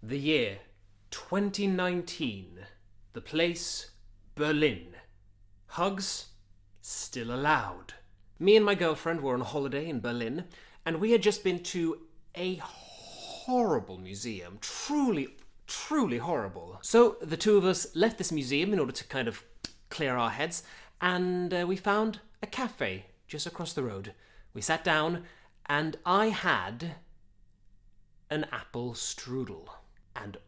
The year 2019. The place Berlin. Hugs still allowed. Me and my girlfriend were on holiday in Berlin, and we had just been to a horrible museum. Truly horrible. So the two of us left this museum in order to kind of clear our heads, and we found a cafe just across the road. We sat down, and I had an apple strudel, and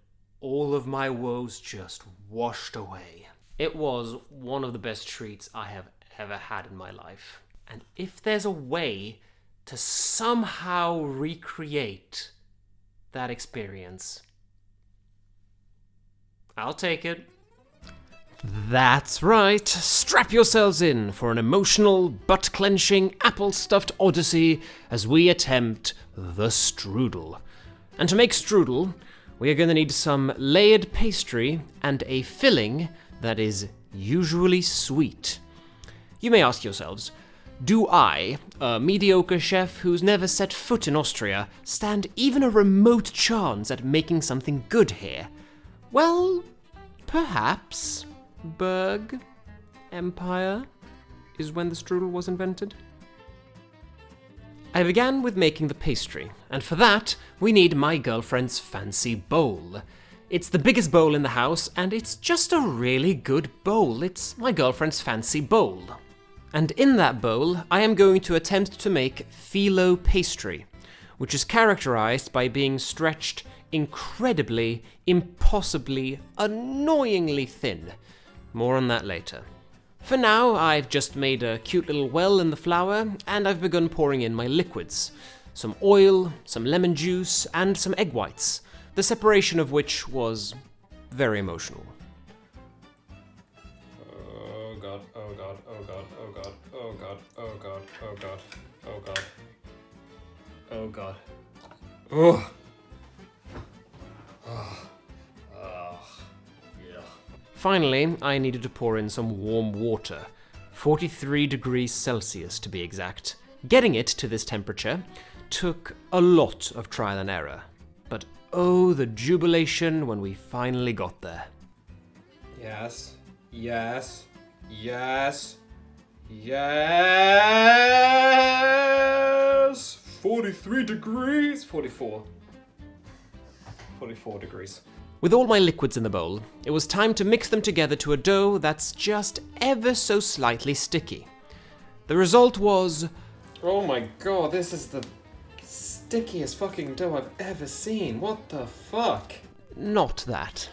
all of my woes just washed away. It was one of the best treats I have ever had in my life. And if there's a way to somehow recreate that experience, I'll take it. That's right. Strap yourselves in for an emotional, butt-clenching, apple-stuffed odyssey as we attempt the strudel. And to make strudel, we are going to need some layered pastry and a filling that is usually sweet. You may ask yourselves, do I, a mediocre chef who's never set foot in Austria, stand even a remote chance at making something good here? Well, perhaps. Berg Empire is when the strudel was invented. I began with making the pastry, and for that, we need my girlfriend's fancy bowl. It's the biggest bowl in the house, and it's just a really good bowl. It's my girlfriend's fancy bowl. And in that bowl, I am going to attempt to make phyllo pastry, which is characterized by being stretched incredibly, impossibly, annoyingly thin. More on that later. For now, I've just made a cute little well in the flour, and I've begun pouring in my liquids. Some oil, some lemon juice, and some egg whites, the separation of which was very emotional. Oh god, oh god, oh god, oh god, oh god, oh god, oh god, oh god. Oh god. Oh! Finally, I needed to pour in some warm water, 43 degrees Celsius to be exact. Getting it to this temperature took a lot of trial and error, but oh, the jubilation when we finally got there. Yes, yes, yes, yes! 43 degrees? 44 degrees. With all my liquids in the bowl, it was time to mix them together to a dough that's just ever so slightly sticky. The result was... Oh my god, this is the stickiest fucking dough I've ever seen. What the fuck? Not that.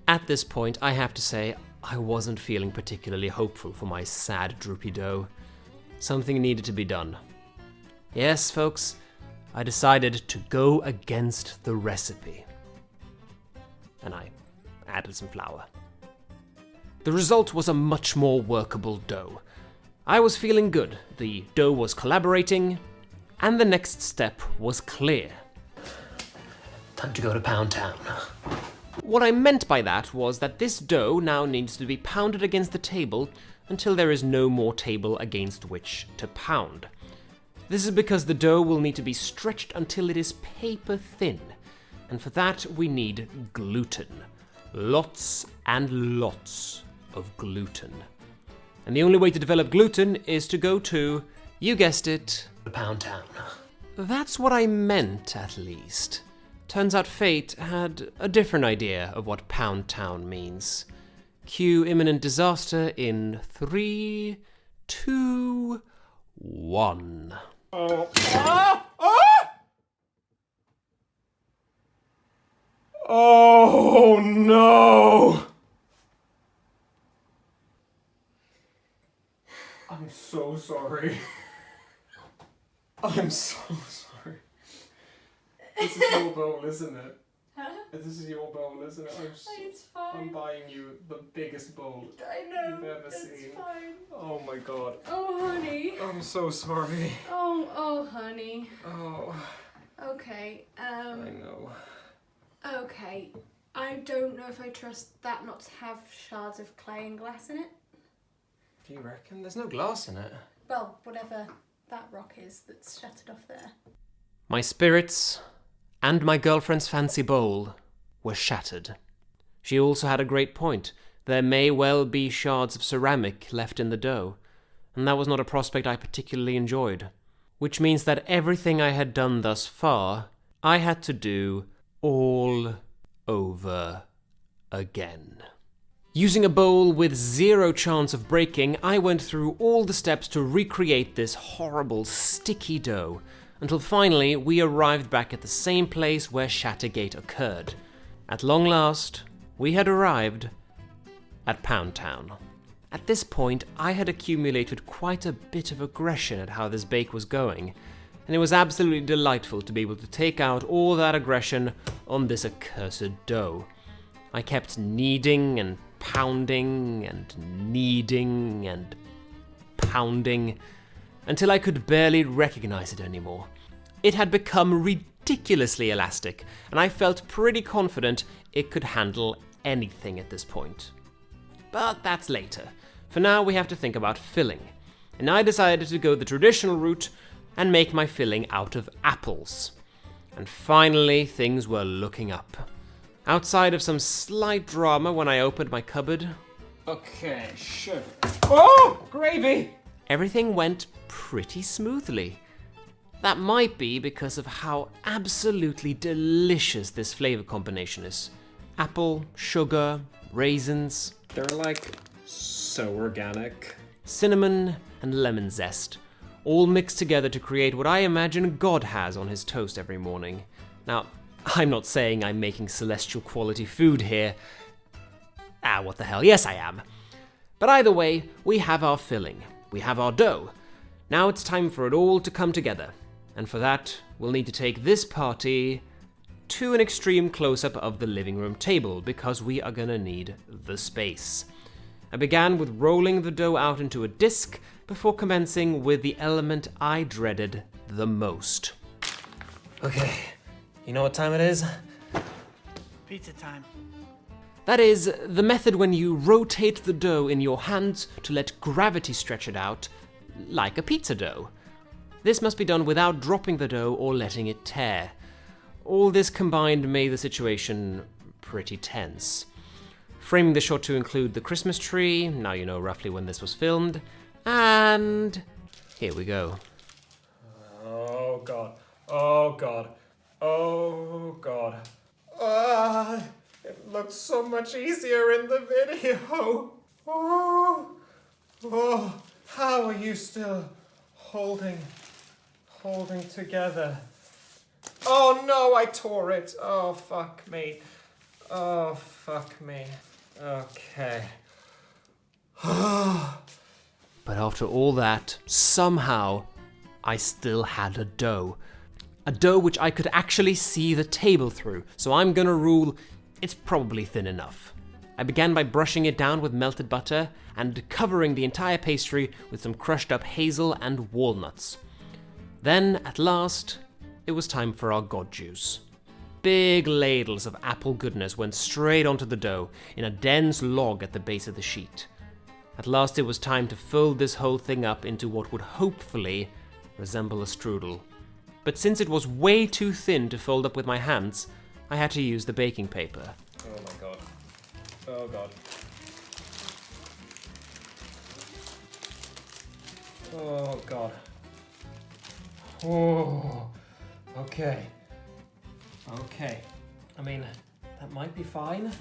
At this point, I have to say, I wasn't feeling particularly hopeful for my sad, droopy dough. Something needed to be done. Yes, folks, I decided to go against the recipe. And I added some flour. The result was a much more workable dough. I was feeling good, the dough was collaborating, and the next step was clear. Time to go to Pound Town. What I meant by that was that this dough now needs to be pounded against the table until there is no more table against which to pound. This is because the dough will need to be stretched until it is paper thin. And for that, we need gluten. Lots and lots of gluten. And the only way to develop gluten is to go to, you guessed it, Pound Town. That's what I meant, at least. Turns out fate had a different idea of what Pound Town means. Cue imminent disaster in 3, 2, 1. Oh no! I'm so sorry. I'm so sorry. This is your bowl, isn't it? Huh? This is your bowl, isn't it? It's fine. I'm buying you the biggest bowl I know. you've ever it's seen. Fine. Oh my god. Oh, honey. I'm so sorry. Oh, honey. Oh. Okay. I know. Okay. I don't know if I trust that not to have shards of clay and glass in it. Do you reckon? There's no glass in it. Well, whatever that rock is that's shattered off there. My spirits and my girlfriend's fancy bowl were shattered. She also had a great point. There may well be shards of ceramic left in the dough, and that was not a prospect I particularly enjoyed. Which means that everything I had done thus far, I had to do all over again. Using a bowl with zero chance of breaking, I went through all the steps to recreate this horrible, sticky dough, until finally we arrived back at the same place where Shattergate occurred. At long last, we had arrived at Pound Town. At this point, I had accumulated quite a bit of aggression at how this bake was going, and it was absolutely delightful to be able to take out all that aggression on this accursed dough. I kept kneading and pounding and kneading and pounding until I could barely recognize it anymore. It had become ridiculously elastic, and I felt pretty confident it could handle anything at this point. But that's later. For now, we have to think about filling, and I decided to go the traditional route and make my filling out of apples. And finally, things were looking up. Outside of some slight drama when I opened my cupboard. Okay, sugar. Oh, gravy! Everything went pretty smoothly. That might be because of how absolutely delicious this flavor combination is. Apple, sugar, raisins. They're like so organic. Cinnamon and lemon zest, all mixed together to create what I imagine God has on his toast every morning. Now, I'm not saying I'm making celestial quality food here. What the hell, yes I am. But either way, we have our filling, we have our dough. Now it's time for it all to come together. And for that, we'll need to take this party to an extreme close-up of the living room table, because we are gonna need the space. I began with rolling the dough out into a disc before commencing with the element I dreaded the most. Okay, you know what time it is? Pizza time. That is, the method when you rotate the dough in your hands to let gravity stretch it out, like a pizza dough. This must be done without dropping the dough or letting it tear. All this combined made the situation pretty tense. Framing the shot to include the Christmas tree, now you know roughly when this was filmed, and here we go. Oh god, oh god, oh god. It looks so much easier in the video. How are you still holding together? Oh no, I tore it. Oh fuck me. Oh fuck me. Okay. But after all that, somehow, I still had a dough. A dough which I could actually see the table through, so I'm gonna rule it's probably thin enough. I began by brushing it down with melted butter and covering the entire pastry with some crushed up hazel and walnuts. Then, at last, it was time for our god juice. Big ladles of apple goodness went straight onto the dough in a dense log at the base of the sheet. At last it was time to fold this whole thing up into what would hopefully resemble a strudel. But since it was way too thin to fold up with my hands, I had to use the baking paper. Oh my god. Oh god. Oh god. Oh. Okay. Okay. I mean, that might be fine.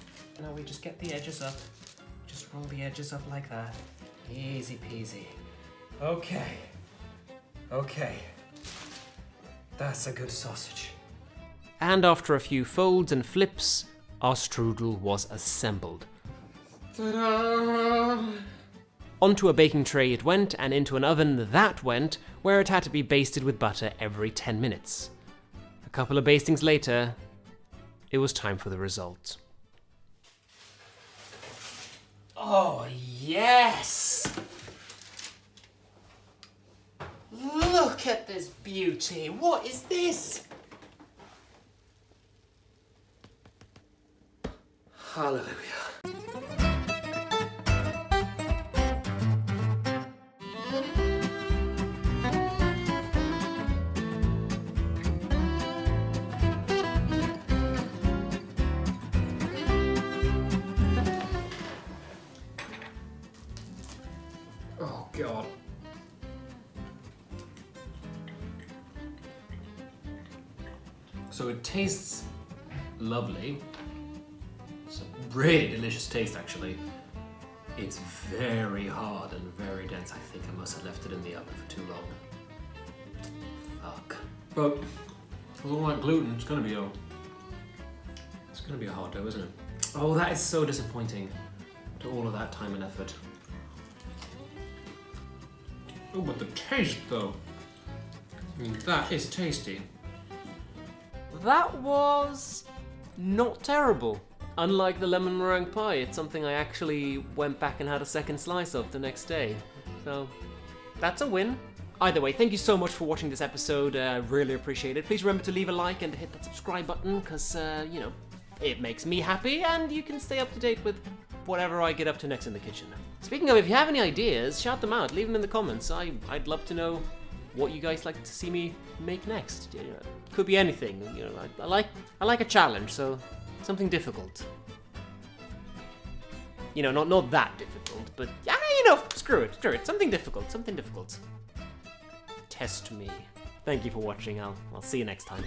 Now we just get the edges up. Just roll the edges up like that. Easy peasy. Okay. Okay. That's a good sausage. And after a few folds and flips, our strudel was assembled. Ta-da! Onto a baking tray it went, and into an oven that went, where it had to be basted with butter every 10 minutes. A couple of bastings later, it was time for the result. Oh, yes! Look at this beauty! What is this? Hallelujah. So it tastes lovely. It's a really delicious taste, actually. It's very hard and very dense. I think I must have left it in the oven for too long. Fuck. But I don't like gluten. It's gonna be a hard dough, isn't it? Oh, that is so disappointing. To all of that time and effort. Oh, but the taste, though. I mean, that is tasty. That was not terrible. Unlike the lemon meringue pie, it's something I actually went back and had a second slice of the next day. So, that's a win. Either way, thank you so much for watching this episode. Really appreciate it. Please remember to leave a like and hit that subscribe button, because, you know, it makes me happy, and you can stay up to date with whatever I get up to next in the kitchen. Speaking of, if you have any ideas, shout them out. Leave them in the comments. I'd love to know what you guys like to see me make next. You know, could be anything. You know, I like a challenge, so something difficult. You know, not that difficult, but yeah, you know, screw it. Something difficult. Test me. Thank you for watching. I'll see you next time.